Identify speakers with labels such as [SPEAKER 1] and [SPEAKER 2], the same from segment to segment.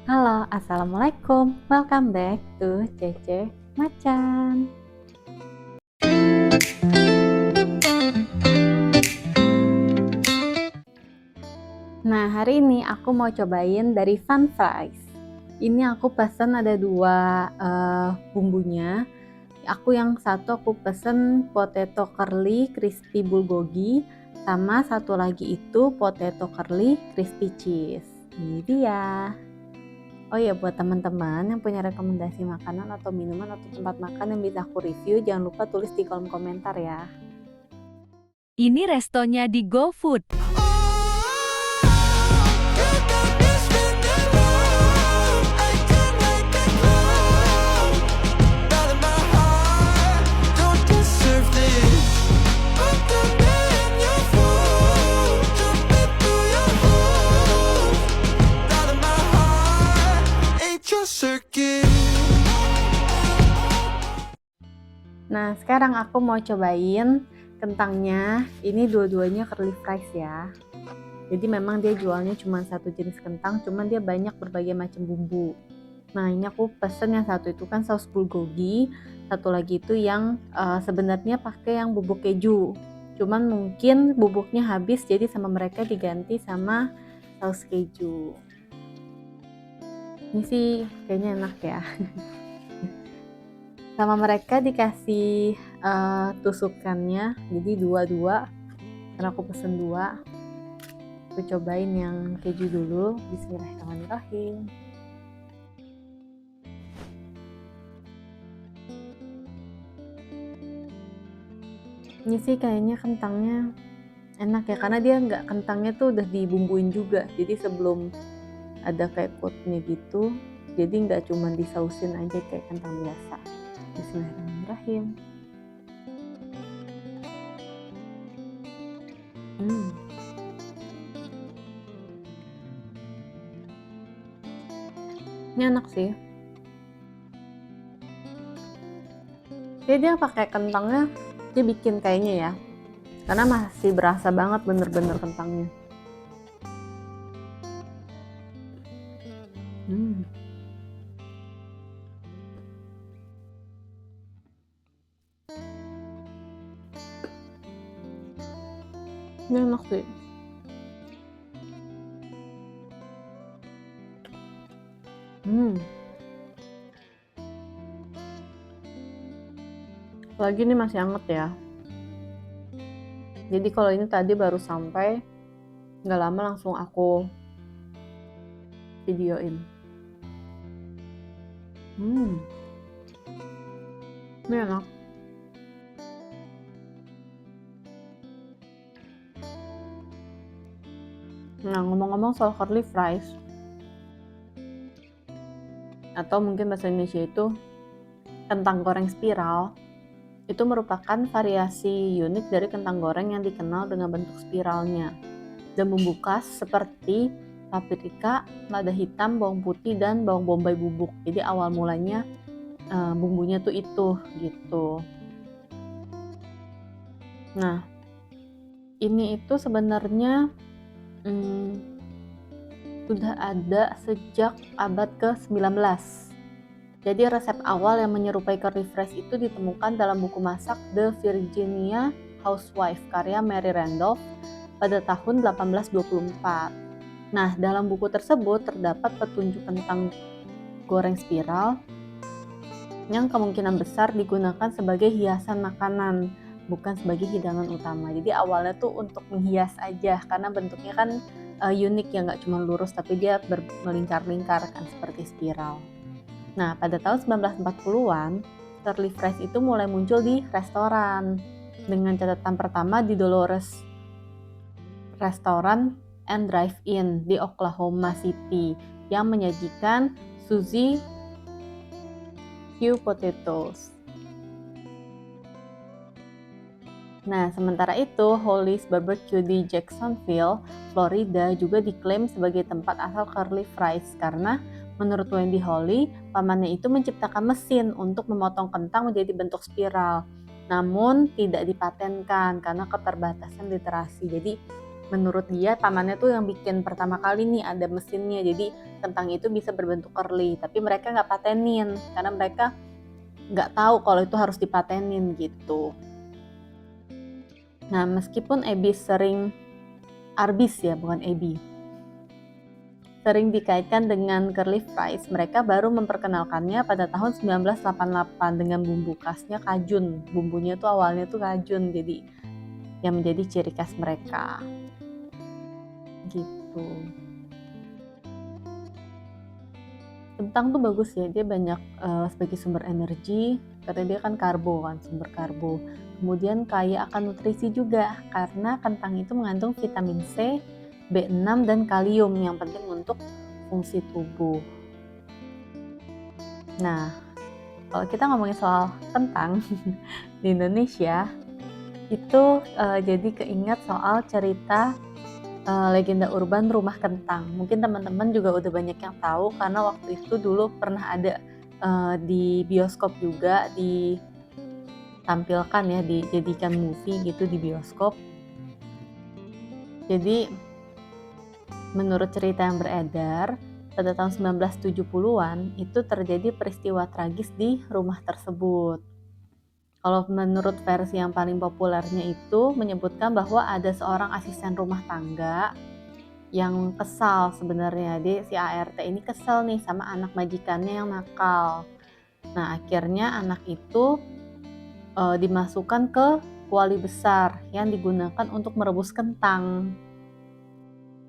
[SPEAKER 1] Halo, assalamualaikum. Welcome back to Cece Macan. Nah, hari ini aku mau cobain dari Fun Fries. Ini aku pesen ada dua bumbunya. Yang satu aku pesen potato curly crispy bulgogi, sama satu lagi itu potato curly crispy cheese. Ini dia. Oh ya, buat teman-teman yang punya rekomendasi makanan atau minuman atau tempat makan yang bisa aku review, jangan lupa tulis di kolom komentar ya.
[SPEAKER 2] Ini restonya di GoFood.
[SPEAKER 1] Nah, sekarang aku mau cobain kentangnya. Ini dua-duanya curly fries ya. Jadi memang dia jualnya cuma satu jenis kentang, cuman dia banyak berbagai macam bumbu. Nah, ini aku pesen yang satu itu kan saus bulgogi, satu lagi itu yang sebenarnya pakai yang bubuk keju. Cuman mungkin bubuknya habis, jadi sama mereka diganti sama saus keju. Ini sih kayaknya enak ya. Sama mereka dikasih tusukannya, jadi dua-dua. Karena aku pesen dua. Aku cobain yang keju dulu. Bismillahirrahmanirrahim. Ini sih kayaknya kentangnya enak ya, karena dia kentangnya tuh udah dibumbuin juga. Jadi sebelum ada kayak kuahnya gitu, jadi nggak cuma disausin aja kayak kentang biasa. Bismillahirrahmanirrahim. Ini enak sih. Jadi dia pakai kentangnya, dia bikin kayaknya ya, karena masih berasa banget bener-bener kentangnya. Ini enak sih. Lagi ini masih hangat ya. Jadi kalau ini tadi baru sampai, nggak lama langsung aku videoin. Ini enak. Nah, ngomong-ngomong soal curly fries, atau mungkin bahasa Indonesia itu kentang goreng spiral, itu merupakan variasi unik dari kentang goreng yang dikenal dengan bentuk spiralnya dan bumbu khas seperti paprika, lada hitam, bawang putih, dan bawang bombay bubuk. Jadi awal mulanya bumbunya tuh itu gitu. Nah, ini itu sebenarnya sudah ada sejak abad ke-19. Jadi resep awal yang menyerupai curly fries itu ditemukan dalam buku masak The Virginia Housewife karya Mary Randolph pada tahun 1824. Nah, dalam buku tersebut terdapat petunjuk tentang goreng spiral yang kemungkinan besar digunakan sebagai hiasan makanan, bukan sebagai hidangan utama. Jadi awalnya tuh untuk menghias aja, karena bentuknya kan unik ya, nggak cuma lurus tapi dia melingkar-lingkar kan seperti spiral. Nah, pada tahun 1940-an, curly fries itu mulai muncul di restoran dengan catatan pertama di Dolores Restaurant and Drive-In di Oklahoma City yang menyajikan Suzy Q potatoes. Nah, sementara itu, Holly's Barbecue di Jacksonville, Florida juga diklaim sebagai tempat asal curly fries karena menurut Wendy Holly, pamannya itu menciptakan mesin untuk memotong kentang menjadi bentuk spiral. Namun tidak dipatenkan karena keterbatasan literasi. Jadi menurut dia pamannya tuh yang bikin pertama kali nih ada mesinnya, jadi kentang itu bisa berbentuk curly, tapi mereka nggak patenin karena mereka nggak tahu kalau itu harus dipatenin gitu. Nah, meskipun Arbis ya, bukan Ebi, sering dikaitkan dengan curly fries, mereka baru memperkenalkannya pada tahun 1988 dengan bumbu khasnya kajun. Bumbunya tuh awalnya tuh kajun, jadi yang menjadi ciri khas mereka. Gitu. Kentang tuh bagus ya, dia banyak sebagai sumber energi karena dia kan karbo kan, sumber karbo. Kemudian kaya akan nutrisi juga karena kentang itu mengandung vitamin C, B6 dan kalium yang penting untuk fungsi tubuh. Nah, kalau kita ngomongin soal kentang di Indonesia itu jadi keingat soal cerita legenda urban Rumah Kentang. Mungkin teman-teman juga udah banyak yang tahu karena waktu itu dulu pernah ada di bioskop juga ditampilkan ya, dijadikan movie gitu di bioskop. Jadi menurut cerita yang beredar, pada tahun 1970-an itu terjadi peristiwa tragis di rumah tersebut. Kalau menurut versi yang paling populernya itu menyebutkan bahwa ada seorang asisten rumah tangga yang kesal sebenarnya. Si ART ini kesel nih sama anak majikannya yang nakal. Nah, akhirnya anak itu dimasukkan ke kuali besar yang digunakan untuk merebus kentang.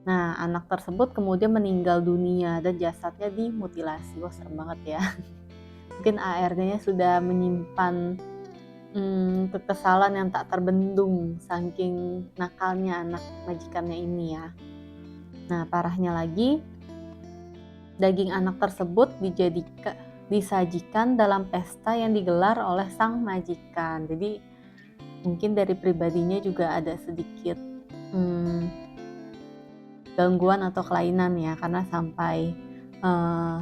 [SPEAKER 1] Nah, anak tersebut kemudian meninggal dunia dan jasadnya dimutilasi. Wah, serem banget ya. Mungkin ART-nya sudah menyimpan kekesalan yang tak terbendung saking nakalnya anak majikannya ini ya. Nah, parahnya lagi, daging anak tersebut disajikan dalam pesta yang digelar oleh sang majikan. Jadi mungkin dari pribadinya juga ada sedikit gangguan atau kelainan ya, karena sampai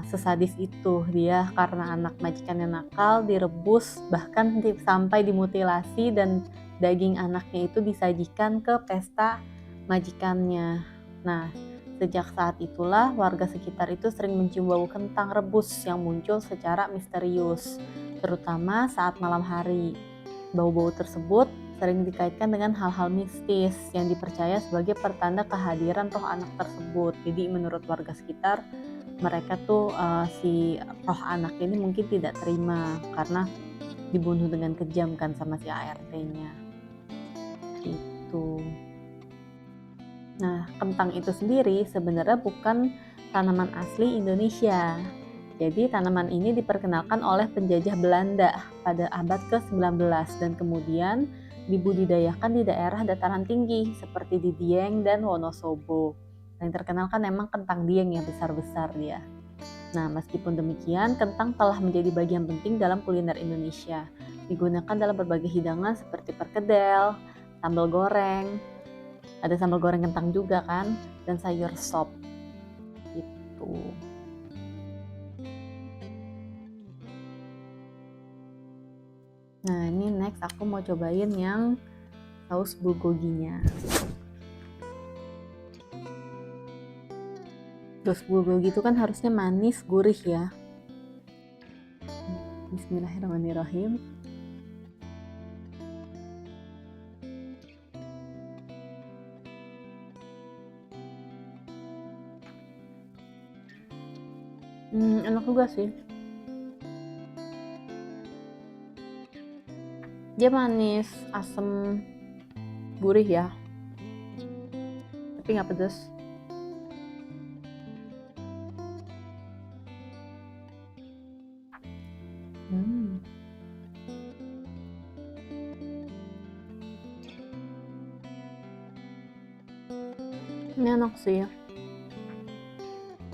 [SPEAKER 1] sesadis itu dia karena anak majikannya nakal direbus, bahkan sampai dimutilasi dan daging anaknya itu disajikan ke pesta majikannya. Nah, sejak saat itulah warga sekitar itu sering mencium bau kentang rebus yang muncul secara misterius, terutama saat malam hari. Bau-bau tersebut sering dikaitkan dengan hal-hal mistis yang dipercaya sebagai pertanda kehadiran roh anak tersebut. Jadi menurut warga sekitar, mereka tuh si roh anak ini mungkin tidak terima karena dibunuh dengan kejam kan sama si ART-nya. Itu. Nah, kentang itu sendiri sebenarnya bukan tanaman asli Indonesia. Jadi tanaman ini diperkenalkan oleh penjajah Belanda pada abad ke-19 dan kemudian dibudidayakan di daerah dataran tinggi seperti di Dieng dan Wonosobo. Yang terkenal kan memang kentang Dieng yang besar-besar dia. Nah, meskipun demikian, kentang telah menjadi bagian penting dalam kuliner Indonesia. Digunakan dalam berbagai hidangan seperti perkedel, sambal goreng, ada sambal goreng kentang juga kan, dan sayur sop. Gitu. Nah, ini next aku mau cobain yang saus bulgoginya. Saus bulgogi itu kan harusnya manis, gurih ya. Bismillahirrahmanirrahim. Enak juga sih. Dia manis, asam, gurih ya. Tapi nggak pedas. Ini enak sih.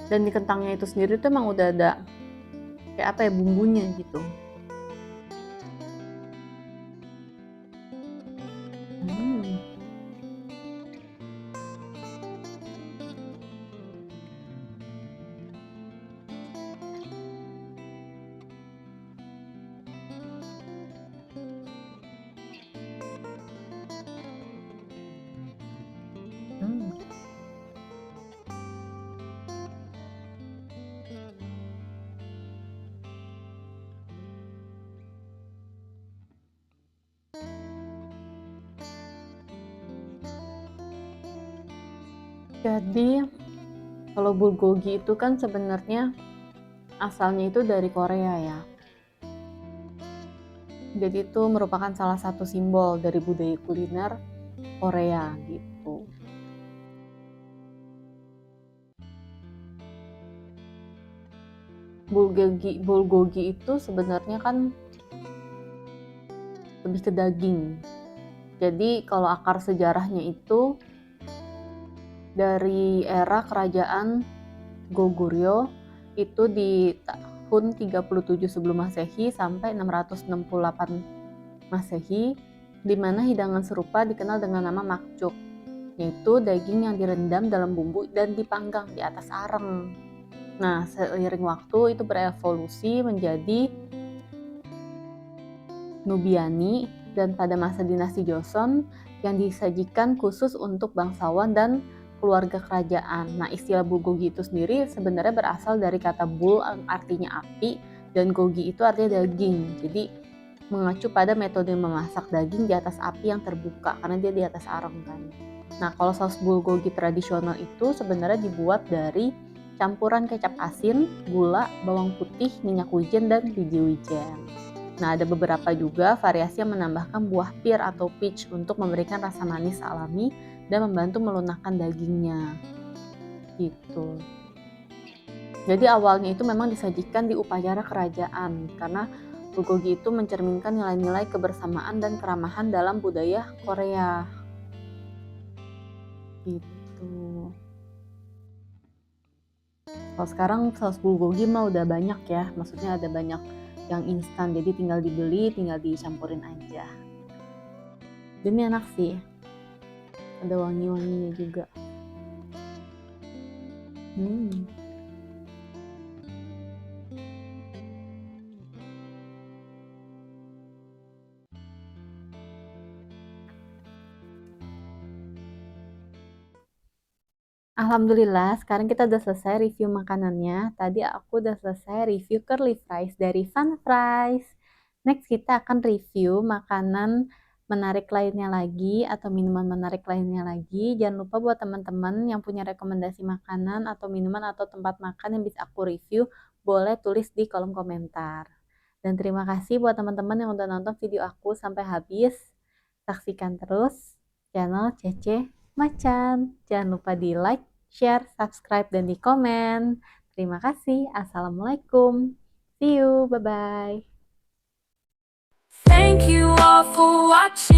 [SPEAKER 1] Dan di kentangnya itu sendiri tuh emang udah ada kayak apa ya, bumbunya gitu. Jadi kalau bulgogi itu kan sebenarnya asalnya itu dari Korea ya. Jadi itu merupakan salah satu simbol dari budaya kuliner Korea gitu. Bulgogi itu sebenarnya kan lebih ke daging. Jadi kalau akar sejarahnya itu dari era kerajaan Goguryeo itu di tahun 37 sebelum Masehi sampai 668 Masehi, di mana hidangan serupa dikenal dengan nama makjuk, yaitu daging yang direndam dalam bumbu dan dipanggang di atas areng. Nah, seiring waktu itu berevolusi menjadi Nubiani dan pada masa dinasti Joseon yang disajikan khusus untuk bangsawan dan keluarga kerajaan. Nah, istilah bulgogi itu sendiri sebenarnya berasal dari kata bul artinya api dan gogi itu artinya daging. Jadi mengacu pada metode memasak daging di atas api yang terbuka karena dia di atas arang kan. Nah, kalau saus bulgogi tradisional itu sebenarnya dibuat dari campuran kecap asin, gula, bawang putih, minyak wijen, dan biji wijen. Nah, ada beberapa juga variasi yang menambahkan buah pir atau peach untuk memberikan rasa manis alami dan membantu melunakkan dagingnya. Gitu. Jadi awalnya itu memang disajikan di upacara kerajaan karena bulgogi itu mencerminkan nilai-nilai kebersamaan dan keramahan dalam budaya Korea. Gitu. Kalau sekarang saus bulgogi mah udah banyak ya, maksudnya ada banyak yang instan, jadi tinggal dibeli, tinggal dicampurin aja. Dan ini enak sih, ada wangi-wanginya juga. Alhamdulillah, sekarang kita udah selesai review makanannya. Tadi aku udah selesai review curly fries dari Fun Fries. Next kita akan review makanan menarik lainnya lagi atau minuman menarik lainnya lagi. Jangan lupa buat teman-teman yang punya rekomendasi makanan atau minuman atau tempat makan yang bisa aku review, boleh tulis di kolom komentar. Dan terima kasih buat teman-teman yang udah nonton video aku sampai habis. Saksikan terus channel Cece Macan. Jangan lupa di like, share, subscribe, dan di komen. Terima kasih. Assalamualaikum. See you. Bye-bye.
[SPEAKER 2] Thank you all for watching.